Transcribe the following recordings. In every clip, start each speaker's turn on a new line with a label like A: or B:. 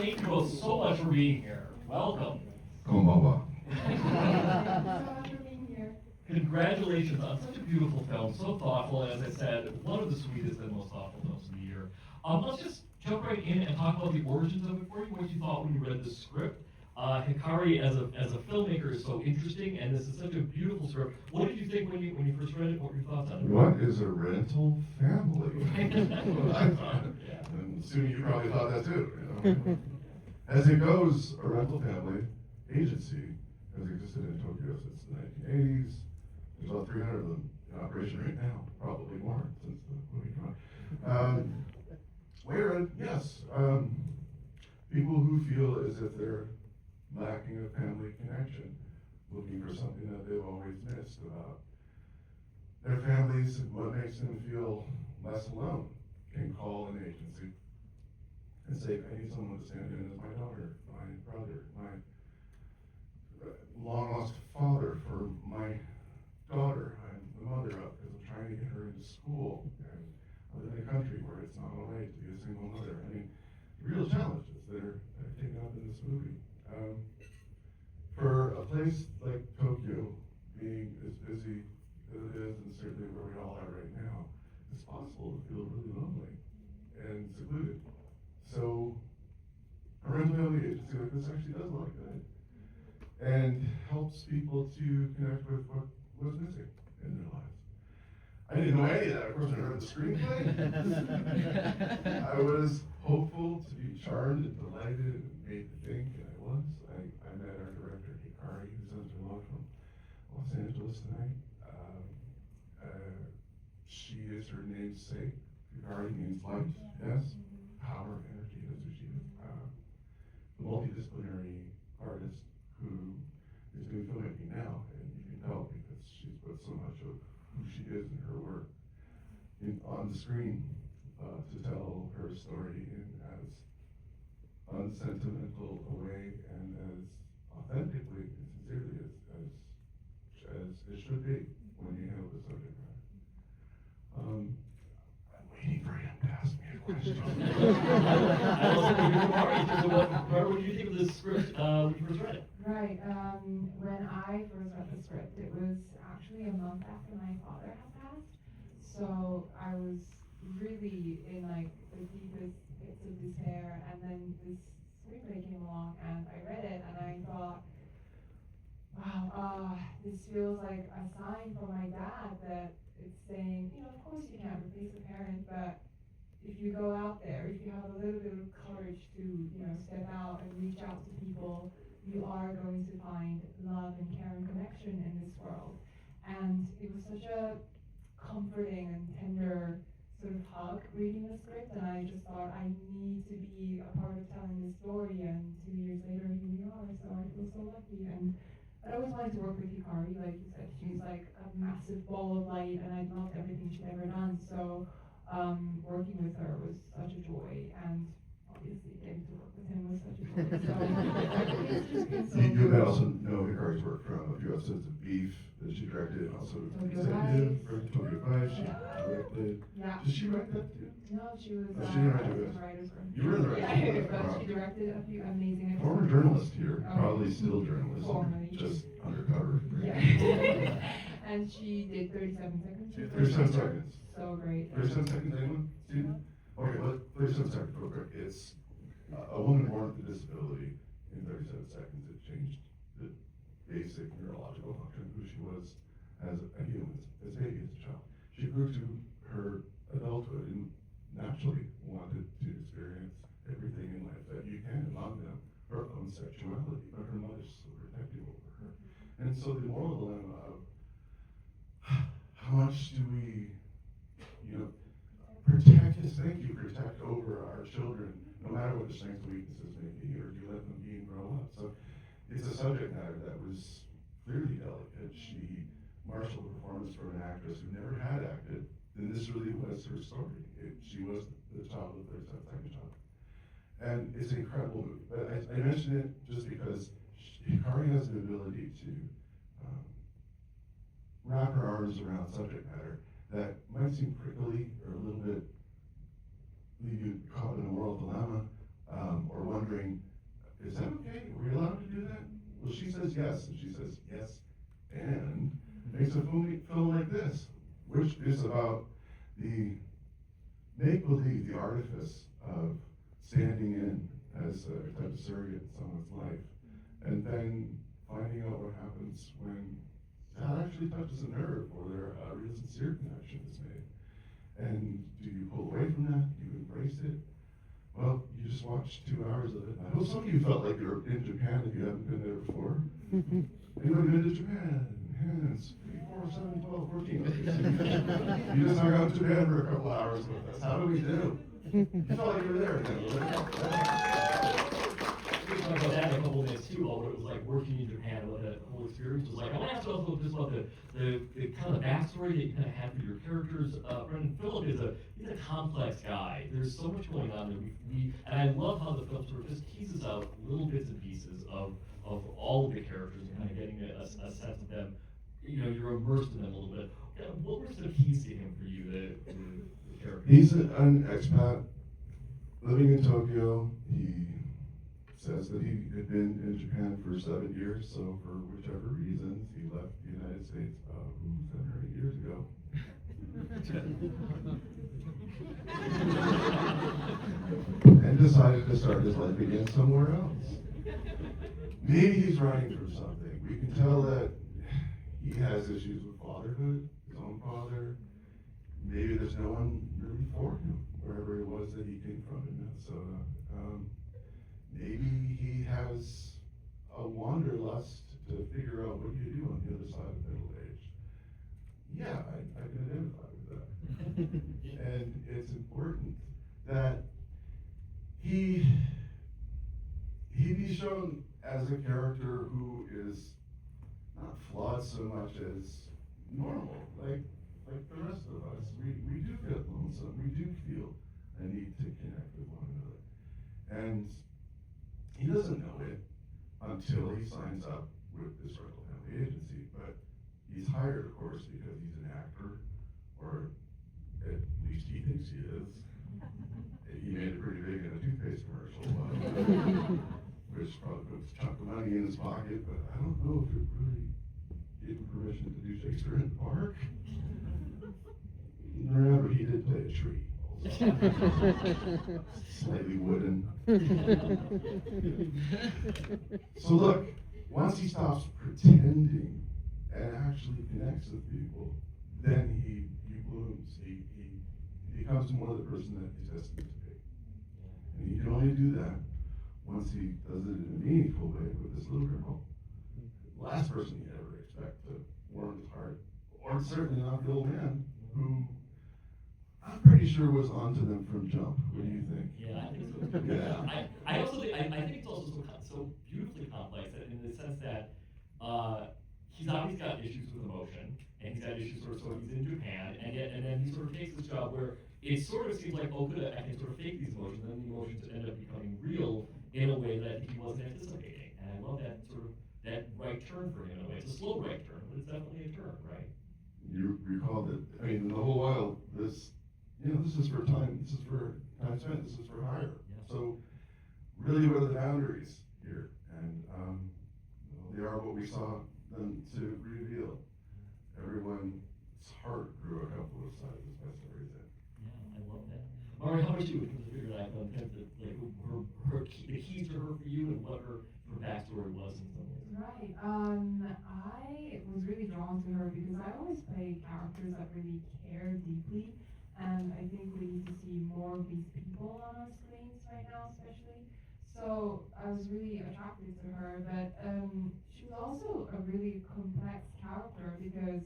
A: thank you both so much for being here. Welcome.
B: Konbanwa.
A: Congratulations on such a beautiful film, so thoughtful, and as I said, one of the sweetest and most thoughtful films of the year. Let's just jump right in and talk about the origins of it for you, what you thought when you read the script. Hikari as a filmmaker is so interesting, and this is such a beautiful script. What did you think when you first read it? What were your thoughts on it?
B: What is a rental family? That's what I thought. And assuming you probably thought that too. You know? As it goes, a rental family agency has existed in Tokyo since the 1980s. There's about 300 of them in operation right now, probably more since the movie came out. Where, yes, people who feel as if they're lacking a family connection, looking for something that they've always missed about their families and what makes them feel less alone, can call an agency and say, I need someone to stand in as my daughter, my brother, my long lost father for my daughter. I'm the mother of because I'm trying to get her into school, and I live in a country where it's not all right to be a single mother. I mean, real challenges that are taken up in this movie. For a place like Tokyo, being as busy as it is, and certainly where we all are right now, it's possible to feel really lonely and secluded. So a rental family agency like this actually does a lot of good and helps people to connect with what was missing in their lives. I didn't know any of that, of course, when I read the screenplay. I was hopeful to be charmed and delighted and made to think, and I was. I met our director, Hikari, who's on the road from Los Angeles tonight. She is her namesake. Hikari means light, yes. Power, energy, that's who she is. The multidisciplinary artist who is doing filmmaking now, and you can tell because she's put so much of who she is in her work on the screen to tell her story in as unsentimental a way and as authentically and sincerely as it should be when you handle the subject matter. I'm waiting for him to ask me a question.
A: What did you think of this script when you first read it?
C: Right. When I first read the script, it was actually a month after my father had passed. So I was really in like the deepest pits of despair, and then this screenplay came along, and I read it, and I thought, wow, this feels like a sign from my dad that it's saying, of course you can't replace a parent, but if you go out there, if you have a little bit of courage to, step out and reach out to people, you are going to find love and care and connection in this world. And it was such a comforting and tender sort of hug reading the script, and I just thought I need to be a part of telling this story, and 2 years later here we are, so I feel so lucky. And I always wanted to work with Hikari, like you said, she's like a massive ball of light, and I loved everything she'd ever done, so working with her was such a joy, and obviously getting to work with him was such a joy. So it's just been so
B: You may also know Hikari's work from a few episodes of Beef that she directed, and also executive for Tokyo Vice. She directed.
C: Yeah.
B: Did she write that too?
C: No, she was
B: She didn't write
C: the
B: it.
C: writer's room.
B: You were in the writer's room.
C: But
B: Wow.
C: she directed a few amazing episodes.
B: Former journalist here,
C: Oh.
B: probably still journalist,
C: Formerly.
B: just undercover.
C: Yeah. And she did 37 seconds.
B: 37 seconds.
C: So great.
B: 37 seconds, anyone? Steven? Okay, 37 seconds, real quick. It's a woman born with a disability. In 37 seconds, it changed the basic neurological function of who she was as a human, as a baby, as a child. She grew to her adulthood and naturally wanted to experience everything in life that you can, among them her own sexuality, but her mother's so protective over her. And so the moral dilemma of how much do we, protect over our children, no matter what the strengths and weaknesses may be, or do you let them be and grow up? So it's a subject matter that was clearly delicate. She marshaled a performance from an actress who never had acted, and this really was her story. She was the child of their second child. And it's an incredible movie. But I mention it just because Hikari has the ability to wrap her arms around subject matter that might seem prickly or a little bit leave you caught in a moral dilemma, or wondering says yes, and she says yes, and makes a film like this, which is about the make-believe, the artifice of standing in as a type of surrogate in someone's life, and then finding out what happens when that actually touches a nerve or there a real sincere connection is made. And do you pull away from that? Do you embrace it? Well, you just watched 2 hours of it. I hope some of you felt like you're in Japan if you haven't been there before. Anybody been to Japan? Hands, 3, 4, 7, 12, 14. You just hung out in Japan for a couple hours with us. How do we do? You felt like you were there again.
A: We talked about that in a couple of minutes too, about what it was like working in Japan, what that whole experience was like. I want to ask you also just about the kind of backstory that you kind of had for your characters. Brendan Phillip he's a complex guy. There's so much going on there. And I love how the film sort of just teases out little bits and pieces of all of the characters and kind of getting a sense of them. You know, you're immersed in them a little bit. What were some keys to him for you, the character?
B: He's an expat living in Tokyo. He says that he had been in Japan for 7 years, so for whichever reasons, he left the United States about 7 or 8 years ago. And decided to start his life again somewhere else. Maybe he's running from something. We can tell that he has issues with fatherhood, his own father. Maybe there's no one really for him, wherever it was that he came from in Minnesota. Maybe he has a wanderlust to figure out what you do on the other side of middle age. Yeah, I can identify with that. And it's important that he be shown as a character who is not flawed so much as normal, like the rest of us. We do get lonesome. We do feel a need to connect with one another. And he doesn't know it until he signs up with this rental family agency. But he's hired, of course, because he's an actor, or at least he thinks he is. He made it pretty big in a toothpaste commercial, which probably puts a chunk of money in his pocket, but I don't know if it really gave him permission to do Shakespeare in the Park. Remember, he did play a tree. Slightly wooden. So look, once he stops pretending and actually connects with people, then he blooms. He becomes more the person that he's destined to be. And he can only do that once he does it in a meaningful way with this little girl. The last person he'd ever expect to warm his heart, or certainly not the old man, who I'm pretty sure was onto them from jump. What do you think?
A: Yeah, I think so.
B: Yeah.
A: I also think it's also so beautifully complex in the sense that he's obviously got issues with emotion, and he's got issues so he's in Japan, and then he sort of takes this job where it sort of seems like, oh good, I can sort of fake these emotions, and then the emotions end up becoming real in a way that I think he wasn't anticipating. And I love that sort of that right turn for him in a way. It's a slow right turn, but it's definitely a turn, right?
B: You recall that, I mean, in the whole while, this is for time spent, this is for hire.
A: Yeah.
B: So, really, what are the boundaries here? And they are what we saw them to reveal. Everyone's heart grew a couple of sizes by stories in.
A: Yeah, I love that. Mari, how about you? In terms of figuring out like the keys to her for you and what her backstory was in some ways.
C: Right. I was really drawn to her because I always play characters that really care deeply, and I think we need to see more of these people on our screens right now, especially. So I was really attracted to her, but she was also a really complex character because,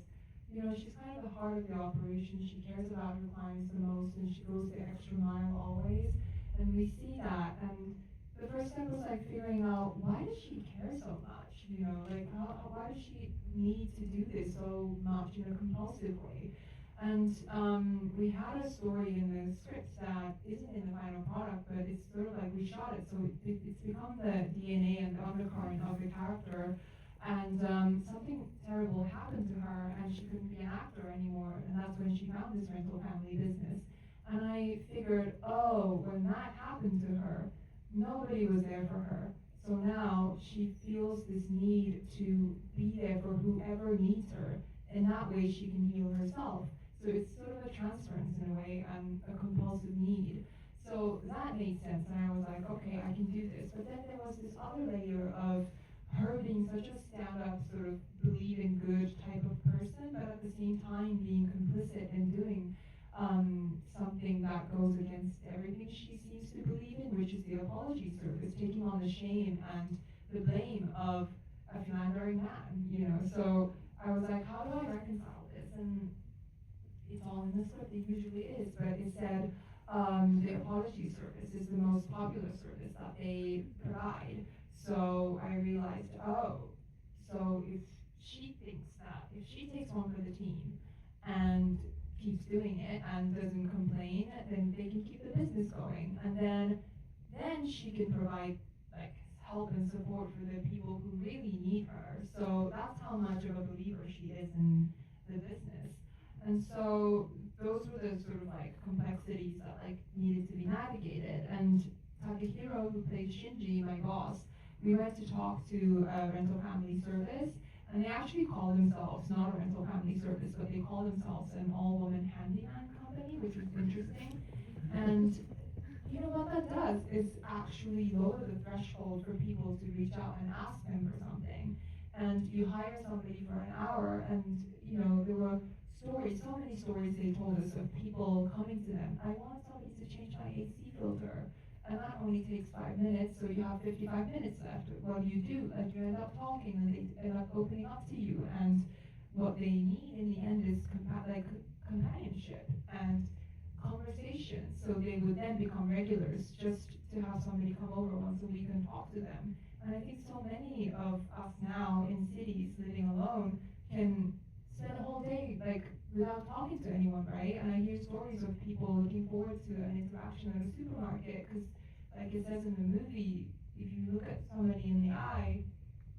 C: you know, she's kind of the heart of the operation. She cares about her clients the most, and she goes the extra mile always, and we see that. And the first step was like figuring out, why does she care so much? You know, like why does she need to do this so much in a compulsive way? And we had a story in the script that isn't in the final product, but it's sort of like we shot it, so it's become the DNA and the undercurrent of the character. And something terrible happened to her, and she couldn't be an actor anymore, and that's when she found this rental family business. And I figured, oh, when that happened to her, nobody was there for her. So now she feels this need to be there for whoever needs her, and that way she can heal herself. So it's sort of a transference in a way, and a compulsive need. So that made sense, and I was like, okay, I can do this. But then there was this other layer of her being such a stand-up, sort of believe in good type of person, but at the same time being complicit in doing something that goes against everything she seems to believe in, which is the apology service, taking on the shame and the blame of a philandering man. So I was like, how do I reconcile this? And it's all in the script, it usually is, but it said the apology service is the most popular service that they provide. So I realized, oh, so if she thinks that, if she takes one for the team and keeps doing it and doesn't complain, then they can keep the business going. And then she can provide like help and support for the people who really need her. So that's how much of a believer she is in the business. And so those were the sort of like complexities that like needed to be navigated. And Takehiro, who played Shinji, my boss, we went to talk to a rental family service, and they actually call themselves not a rental family service, but they call themselves an all-woman handyman company, which is interesting. And you know what that does is actually lower the threshold for people to reach out and ask them for something. And you hire somebody for an hour, and there were stories, so many stories they told us of people coming to them. I want somebody to change my AC filter. And that only takes 5 minutes, so you have 55 minutes left. What do? Like you end up talking, and they end up opening up to you. And what they need in the end is companionship and conversation. So they would then become regulars, just to have somebody come over once a week and talk to them. And I think so many of us now in cities living alone can spend a whole day like without talking to anyone, right? And I hear stories of people looking forward to an interaction at a supermarket because, like it says in the movie, if you look at somebody in the eye,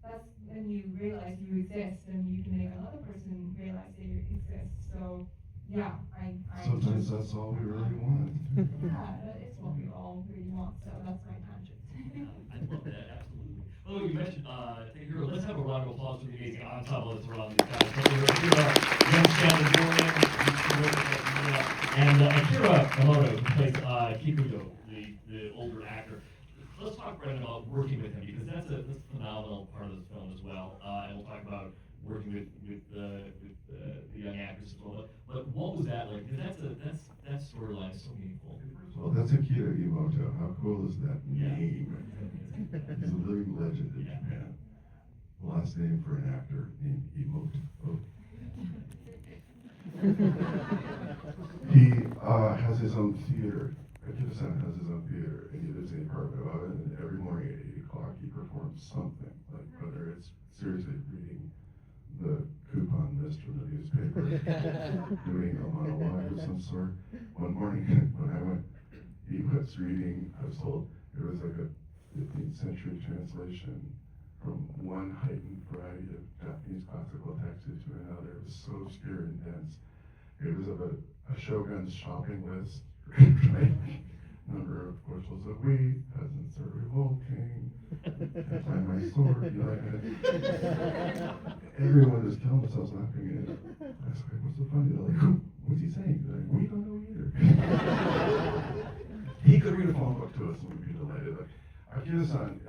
C: that's when you realize you exist, and you can make another person realize they exist. So yeah, I
B: Sometimes that's all we really want.
C: yeah, it's what we all really want. So that's my tangent.
A: I love that, absolutely. Oh, you mentioned Takehiro. Let's have a round of applause for the amazing ensemble that's around these guys. Takehiro, young Shannon Dorian, and Akira Yamamoto, who plays Kikudo, the older actor. Let's talk, Brendan, about working with him, because that's a phenomenal part of this film as well. And we'll talk about working with the young actors as well. But what was that like? Because that storyline is so meaningful.
B: Well, that's Akira Yamamoto. How cool is that name? He's a living legend in Japan. The last name for an actor named Emoto. He has his own theater. Akira-san has his own theater, and he lives in Apartment 11, and every morning at 8 o'clock he performs something, like whether it's seriously reading the coupon list from the newspaper, doing a monologue of some sort. One morning when I went, he was reading, I was told, it was like a 15th century translation from one heightened variety of Japanese classical text to another. It was so obscure and dense. It was of a shogun's shopping list, right? Number of bushels of wheat, peasants are revolting, can't find my sword, everyone was killing themselves laughing at it. I was like, what's so funny? They're like, what's he saying? They're like, we don't know either. He could read a phone book to us and we'd be delighted. Like, Akira-san,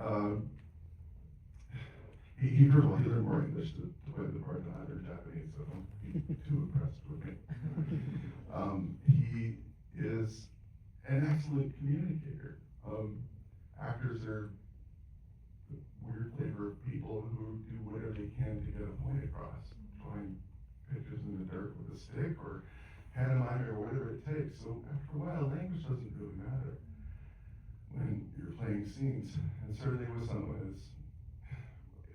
B: he first of all, he learned more English to play the part than I learned Japanese, so don't be too impressed with me. He is an excellent communicator. Actors are the weird flavor of people who do whatever they can to get a point across, drawing pictures in the dirt with a stick or pantomime or whatever it takes. So after a while, language doesn't really matter when you're playing scenes. And certainly with someone as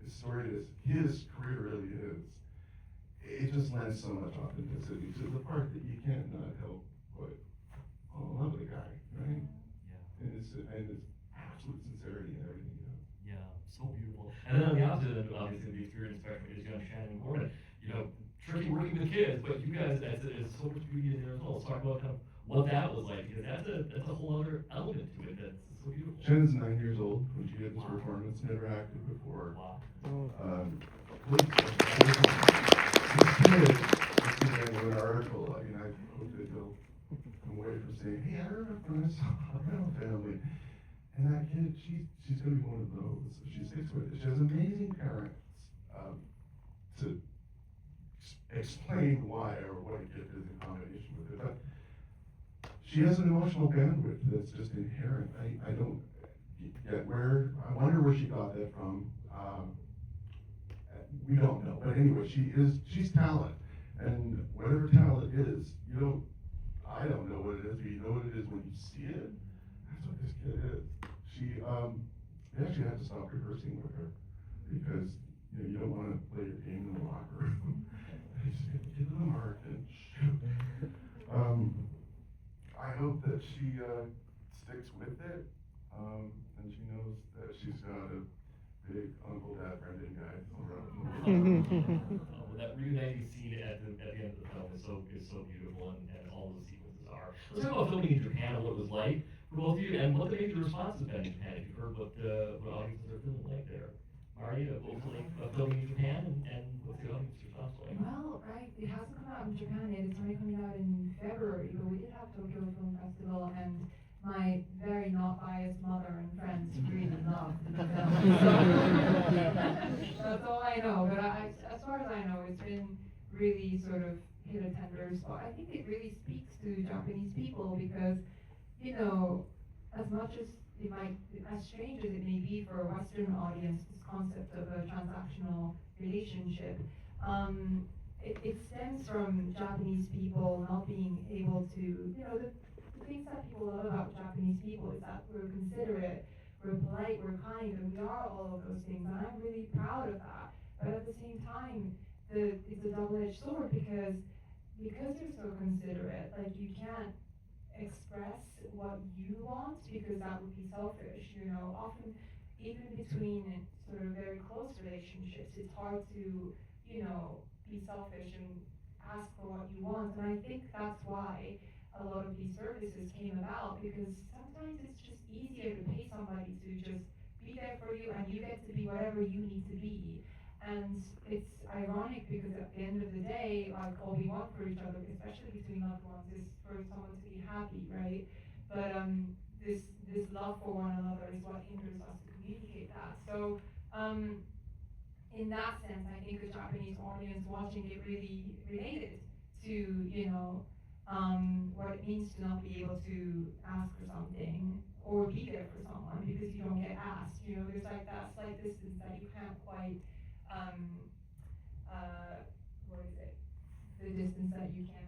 B: storied as his career really is, it just lends so much authenticity to the part that you can't not help but fall in love with the guy, right?
A: Yeah.
B: And it's absolute sincerity in everything he does.
A: Yeah, so beautiful. And then on the opposite end, obviously, the experience spectrum is young Shannon Gordon. Tricky working with kids, but you guys, there's so much beauty in there as well. Let's talk about kind of what that was like, because that's a whole other element to it that's so beautiful.
B: Shannon's 9 years old when she did this performance. It's never acted before.
A: Wow.
B: This kid, this is an article, I mean, I hope that he'll come away from saying, hey, I remember when I saw a rental family. And that kid, she's going to be one of those. She sticks with it. She has amazing parents to explain why or what a gift is in combination with it. But she has an emotional bandwidth that's just inherent. I don't get where, I wonder where she got that from. We don't know. But anyway, she's talent. And whatever talent is, I don't know what it is, but you know what it is when you see it. That's what this kid is. They actually had to stop rehearsing with her because you don't want to play your game in the locker room. They just get to the mark and shoot. I hope that she sticks with it, and she knows that she's got a big Uncle Dad Brendan guy around.
A: That reuniting scene at the end of the film is so beautiful, and all the sequences are. Let's talk about filming in Japan and what it was like for both of you, and what the major response has been in Japan. If you've heard what audiences are feeling like there. Mari, filming in Japan, and what's the audience response like?
C: Well, right, it hasn't come out in Japan yet. It's only coming out in February, but we did have Tokyo Film Festival, and my very not biased mother and friends really loved the film. So that's all I know. But as far as I know, it's been really sort of hit a tender spot. I think it really speaks to Japanese people because, as much as it might, as strange as it may be for a Western audience, this concept of a transactional relationship, it stems from Japanese people not being able to, the things that people love about Japanese people is that we're considerate, we're polite, we're kind, and we are all of those things, and I'm really proud of that. But at the same time, it's a double-edged sword because you're so considerate, like you can't express what you want because that would be selfish. Often even between sort of very close relationships, it's hard to, be selfish and ask for what you want. And I think that's why a lot of these services came about, because sometimes it's just easier to pay somebody to just be there for you and you get to be whatever you need to be. And it's ironic because at the end of the day, like all we want for each other, especially between loved ones, is for someone to be happy, right? But this love for one another is what hinders us to communicate that. So in that sense, I think the Japanese audience watching it really related to what it means to not be able to ask for something or be there for someone because you don't get asked. There's like that slight distance that you can't quite what is it? The distance that you can't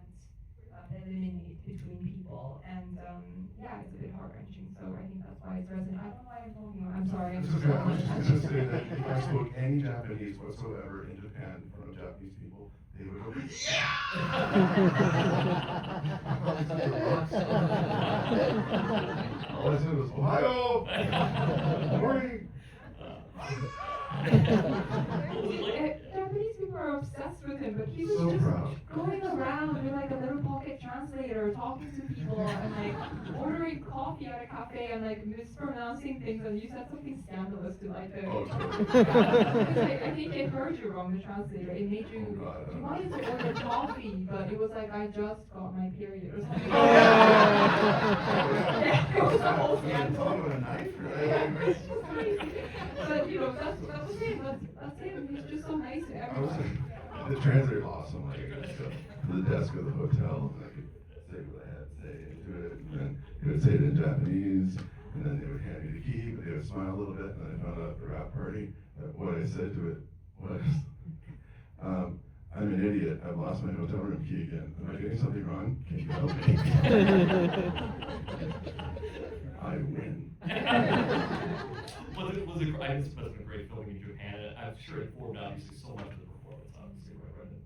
C: eliminate between people, and it's a bit heart-wrenching. So I think that's why it's resonant. I don't know why I'm talking about. I'm sorry.
B: It's okay. I was just going to say that if I spoke any Japanese whatsoever in Japan in front of Japanese people, they would go, yeah! All I said was, Ohio! Good morning!
C: Japanese people are obsessed with him, but he was
B: So
C: just
B: proud.
C: going around with like a little pocket translator, talking to people and like ordering coffee at a cafe and like mispronouncing things. And you said something scandalous to like the.
B: Oh, totally.
C: Because I think it heard you wrong, the translator. It made you.
B: Oh, God,
C: You wanted to order coffee, but it was like I just got my period or something. Yeah, it was a whole scandal.
B: With a knife?
C: Yeah, it's just crazy. But that's him. That's him. He's just so nice to everyone.
B: The translator lost him like to the desk of the hotel, and I could say what I had to say into it, and then he would say it in Japanese, and then they would hand me the key, but they would smile a little bit, and then I found out at the wrap party that what I said to it was, I'm an idiot, I've lost my hotel room key again. Am I getting something wrong? Can you help me? I win.
A: Was it, I just must have been great filming in Japan. I'm sure it formed obviously so much of the performance, obviously, right, Brendan?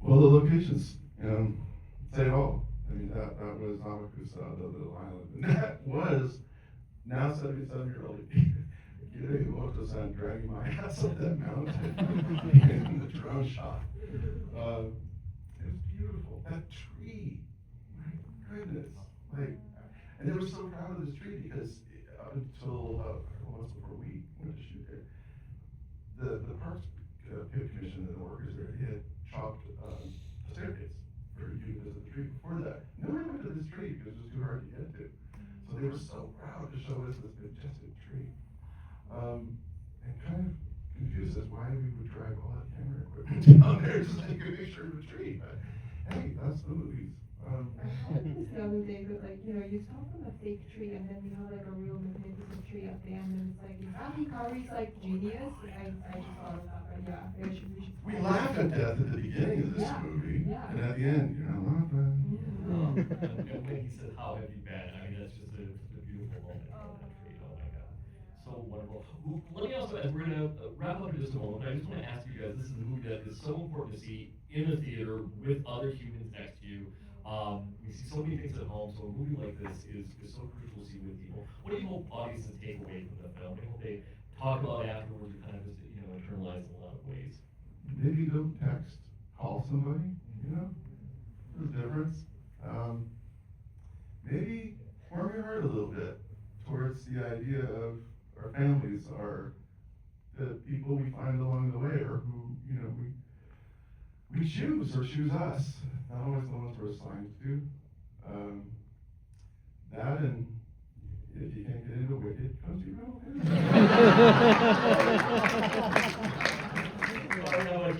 B: Well, the locations, say it all. I mean, that was Amakusa, the little island. And that was now 77-year-old Yamamoto-san dragging my ass up that mountain in the drone shot. It was beautiful. That tree, my goodness. And they were so proud of this tree because up until once before we went to shoot there, workers there, he had chopped a staircase for you to visit the tree. Before that, no one went to this tree because it was too hard to get to. So they were so proud to show us this majestic tree. And kind of confused us why we would drag all that camera equipment down there just to take a picture of a tree. But hey, that's the movies.
C: I had this the other day, but like, you start from a fake tree and then you have like a real magnificent tree at the end, and it's like, is Andy Curry's like genius? I just thought of that, but yeah, we should.
B: We laugh at death at the beginning of this
C: Yeah,
B: movie,
C: yeah.
B: and at the end, you're not laughing.
A: And when he said, "How have you been?" I mean, that's just a beautiful moment on that tree. Oh my God, so wonderful. Let me also, as we're gonna wrap up in just a moment, but I just want to ask you guys: this is a movie that is so important to see in a theater with other humans next to you. We see so many things at home, so a movie like this is so crucial to see with people. What do you hope audiences take away from the film? What do you hope they talk about afterwards and kind of just, internalize in a lot of ways?
B: Maybe don't text, call somebody, there's a difference. Maybe warm your heart a little bit towards the idea of our families are the people we find along the way, or who, we choose or choose us, not always the ones we're assigned to. That, and if you can't get into Wicked, come to your own.